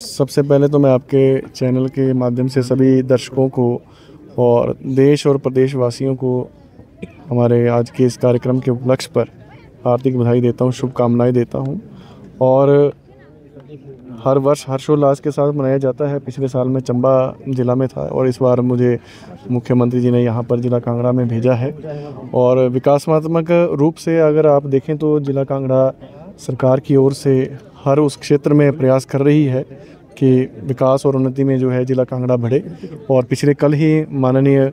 सबसे पहले तो मैं आपके चैनल के माध्यम से सभी दर्शकों को और देश और प्रदेश वासियों को हमारे आज के इस कार्यक्रम के उपलक्ष्य पर हार्दिक बधाई देता हूँ, शुभकामनाएं देता हूँ। और हर वर्ष हर्षोल्लास के साथ मनाया जाता है। पिछले साल मैं चंबा ज़िला में था और इस बार मुझे मुख्यमंत्री जी ने यहाँ पर ज़िला कांगड़ा में भेजा है। और विकासात्मक रूप से अगर आप देखें तो ज़िला कांगड़ा सरकार की ओर से हर उस क्षेत्र में प्रयास कर रही है कि विकास और उन्नति में जो है ज़िला कांगड़ा बढ़े। और पिछले कल ही माननीय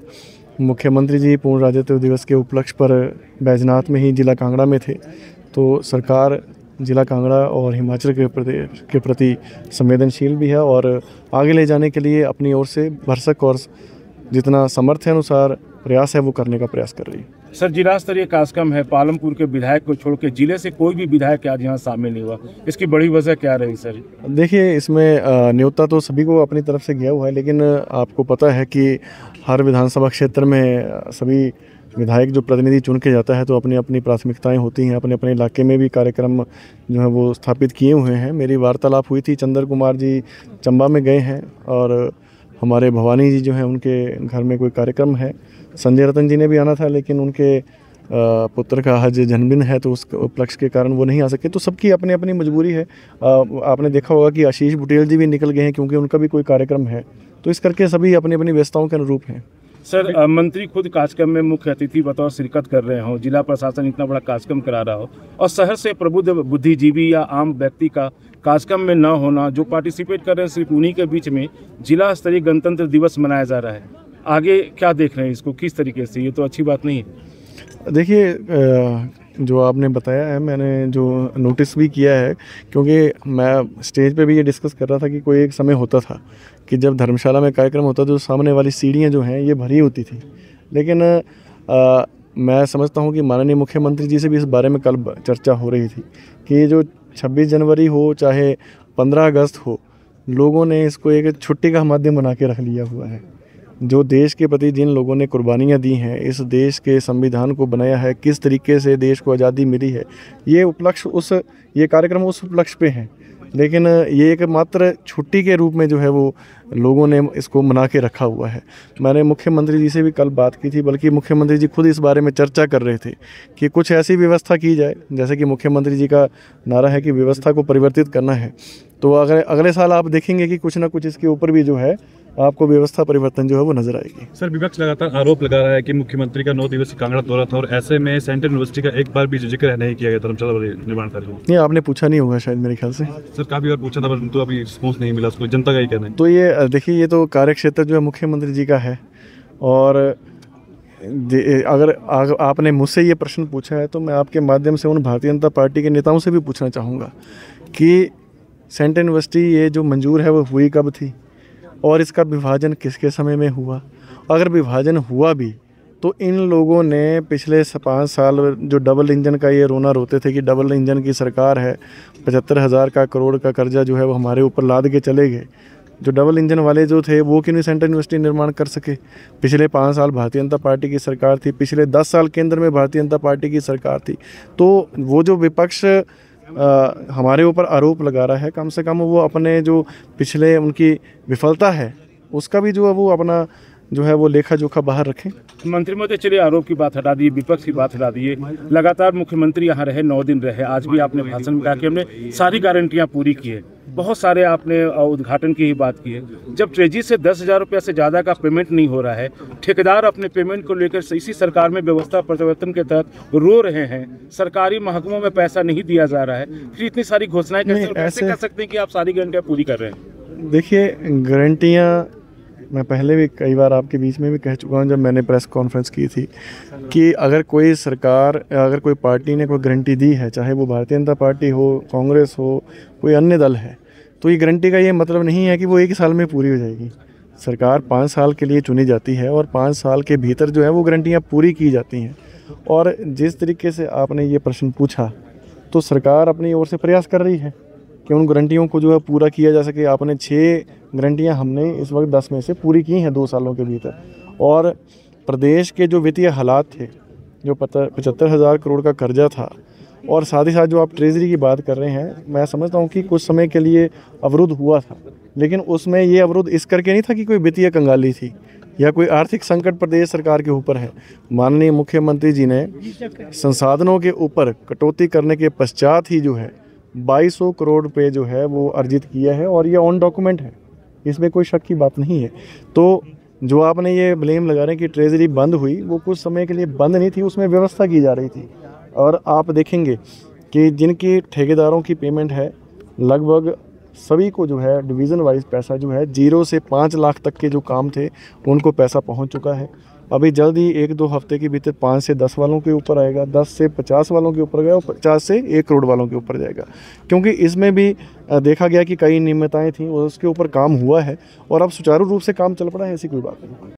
मुख्यमंत्री जी पूर्ण राज्यत्व दिवस के उपलक्ष्य पर बैजनाथ में ही ज़िला कांगड़ा में थे। तो सरकार ज़िला कांगड़ा और हिमाचल के प्रदेश के प्रति संवेदनशील भी है और आगे ले जाने के लिए अपनी ओर से भरसक और जितना सामर्थ्य अनुसार प्रयास है वो करने का प्रयास कर रही है। सर, जिला स्तरीय कार्यक्रम है, पालमपुर के विधायक को छोड़ के जिले से कोई भी विधायक आज यहाँ शामिल नहीं हुआ, इसकी बड़ी वजह क्या रही सर? देखिए, इसमें न्योता तो सभी को अपनी तरफ से गया हुआ है, लेकिन आपको पता है कि हर विधानसभा क्षेत्र में सभी विधायक जो प्रतिनिधि चुन के जाता है तो अपनी अपनी प्राथमिकताएं होती हैं। अपने अपने इलाके में भी कार्यक्रम जो है वो स्थापित किए हुए हैं। मेरी वार्तालाप हुई थी, चंद्र कुमार जी चंबा में गए हैं और हमारे भवानी जी जो हैं उनके घर में कोई कार्यक्रम है। संजय रतन जी ने भी आना था, लेकिन उनके पुत्र का आज जन्मदिन है तो उस उपलक्ष्य के कारण वो नहीं आ सके। तो सबकी अपनी अपनी मजबूरी है। आपने देखा होगा कि आशीष बुटेल जी भी निकल गए हैं क्योंकि उनका भी कोई कार्यक्रम है। तो इस करके सभी अपनी अपनी व्यस्तताओं के अनुरूप हैं। सर, मंत्री खुद कार्यक्रम में मुख्य अतिथि बतौर शिरकत कर रहे हो, जिला प्रशासन इतना बड़ा कार्यक्रम करा रहा हो और शहर से प्रबुद्ध बुद्धिजीवी या आम व्यक्ति का कार्यक्रम में न होना, जो पार्टिसिपेट कर रहे हैं सिर्फ उन्हीं के बीच में जिला स्तरीय गणतंत्र दिवस मनाया जा रहा है। आगे क्या देख रहे हैं इसको, किस तरीके से? ये तो अच्छी बात नहीं है। देखिए, जो आपने बताया है मैंने जो नोटिस भी किया है, क्योंकि मैं स्टेज पे भी ये डिस्कस कर रहा था कि कोई एक समय होता था कि जब धर्मशाला में कार्यक्रम होता तो सामने वाली सीढ़ियाँ जो हैं ये भरी होती थी। लेकिन मैं समझता हूँ कि माननीय मुख्यमंत्री जी से भी इस बारे में कल चर्चा हो रही थी कि ये जो 26 जनवरी हो चाहे 15 अगस्त हो, लोगों ने इसको एक छुट्टी का माध्यम बना के रख लिया हुआ है। जो देश के प्रति जिन लोगों ने कुर्बानियाँ दी हैं, इस देश के संविधान को बनाया है, किस तरीके से देश को आज़ादी मिली है, ये कार्यक्रम उस उपलक्ष्य पे हैं। लेकिन ये एक मात्र छुट्टी के रूप में जो है वो लोगों ने इसको मना के रखा हुआ है। मैंने मुख्यमंत्री जी से भी कल बात की थी, बल्कि मुख्यमंत्री जी खुद इस बारे में चर्चा कर रहे थे कि कुछ ऐसी व्यवस्था की जाए, जैसे कि मुख्यमंत्री जी का नारा है कि व्यवस्था को परिवर्तित करना है। तो अगले साल आप देखेंगे कि कुछ ना कुछ इसके ऊपर भी जो है आपको व्यवस्था परिवर्तन जो है वो नजर आएगी। सर, विपक्ष लगातार आरोप लगा रहा है कि मुख्यमंत्री का 9 दिवसीय कांगड़ा दौरा था और ऐसे में सेंट्रल यूनिवर्सिटी का एक बार भी जिक्र नहीं किया गया धर्मशाला निर्माण कार्य में। नहीं, आपने पूछा नहीं होगा शायद, मेरे ख्याल से। सर, काफी बार पूछा था पर तो अभी रिस्पॉन्स नहीं मिला, उसको जनता का ही कहना है। तो ये देखिए, ये तो कार्य क्षेत्र जो है मुख्यमंत्री जी का है और अगर आपने मुझसे ये प्रश्न पूछा है तो मैं आपके माध्यम से उन भारतीय जनता पार्टी के नेताओं से भी पूछना चाहूँगा कि सेंट्रल यूनिवर्सिटी ये जो मंजूर है वो हुई कब थी और इसका विभाजन किसके समय में हुआ। अगर विभाजन हुआ भी तो इन लोगों ने पिछले 5 साल जो डबल इंजन का ये रोना रोते थे कि डबल इंजन की सरकार है, 75,000 करोड़ का कर्जा जो है वो हमारे ऊपर लाद के चले गए। जो डबल इंजन वाले जो थे वो क्यों नहीं सेंट्रल यूनिवर्सिटी निर्माण कर सके? पिछले 5 साल भारतीय जनता पार्टी की सरकार थी, पिछले 10 साल केंद्र में भारतीय जनता पार्टी की सरकार थी। तो वो जो विपक्ष हमारे ऊपर आरोप लगा रहा है, कम से कम वो अपने जो पिछले उनकी विफलता है उसका भी जो है वो अपना जो है वो लेखा जोखा बाहर रखें। मंत्री महोदय, चलिए आरोप की बात हटा दिए, विपक्ष की बात हटा दिए। लगातार मुख्यमंत्री यहाँ रहे, 9 दिन रहे। आज भी आपने भाषण में कहा कि हमने सारी गारंटियाँ पूरी की है। बहुत सारे आपने उद्घाटन की ही बात की है। जब ट्रेजी से 10,000 रुपया से ज़्यादा का पेमेंट नहीं हो रहा है, ठेकेदार अपने पेमेंट को लेकर इसी सरकार में व्यवस्था परिवर्तन के तहत रो रहे हैं, सरकारी महकमों में पैसा नहीं दिया जा रहा है, फिर इतनी सारी घोषणाएं कैसे कर सकते हैं कि आप सारी गारंटियाँ पूरी कर रहे हैं? देखिए, गारंटियाँ मैं पहले भी कई बार आपके बीच में भी कह चुका हूँ जब मैंने प्रेस कॉन्फ्रेंस की थी कि अगर कोई सरकार, अगर कोई पार्टी ने कोई गारंटी दी है, चाहे वो भारतीय जनता पार्टी हो, कांग्रेस हो, कोई अन्य दल है, तो ये गारंटी का ये मतलब नहीं है कि वो 1 साल में पूरी हो जाएगी। सरकार 5 साल के लिए चुनी जाती है और 5 साल के भीतर जो है वो गारंटियाँ पूरी की जाती हैं। और जिस तरीके से आपने ये प्रश्न पूछा तो सरकार अपनी ओर से प्रयास कर रही है कि उन गारंटियों को जो है पूरा किया जा सके। आपने 6 गारंटियां हमने इस वक्त 10 में से पूरी की हैं 2 सालों के भीतर। और प्रदेश के जो वित्तीय हालात थे, जो 75,000 करोड़ का कर्जा था, और साथ ही साथ जो आप ट्रेजरी की बात कर रहे हैं, मैं समझता हूँ कि कुछ समय के लिए अवरुद्ध हुआ था, लेकिन उसमें ये अवरुद्ध इस करके नहीं था कि कोई वित्तीय कंगाली थी या कोई आर्थिक संकट प्रदेश सरकार के ऊपर है। माननीय मुख्यमंत्री जी ने संसाधनों के ऊपर कटौती करने के पश्चात ही जो है 2200 करोड़ रुपए जो है वो अर्जित किया है, और ये ऑन डॉक्यूमेंट है, इसमें कोई शक की बात नहीं है। तो जो आपने ये ब्लेम लगा रहे हैं कि ट्रेजरी बंद हुई, वो कुछ समय के लिए बंद नहीं थी, उसमें व्यवस्था की जा रही थी। और आप देखेंगे कि जिनकी ठेकेदारों की पेमेंट है, लगभग सभी को जो है डिवीज़न वाइज पैसा जो है 0 से 5 लाख तक के जो काम थे उनको पैसा पहुंच चुका है। अभी जल्द ही 1-2 हफ्ते के भीतर 5 से 10 वालों के ऊपर आएगा, 10 से 50 वालों के ऊपर गया और 50 से 1 करोड़ वालों के ऊपर जाएगा, क्योंकि इसमें भी देखा गया कि कई नियमितताएँ थी और उसके ऊपर काम हुआ है और अब सुचारू रूप से काम चल पड़ा है, ऐसी कोई बात नहीं।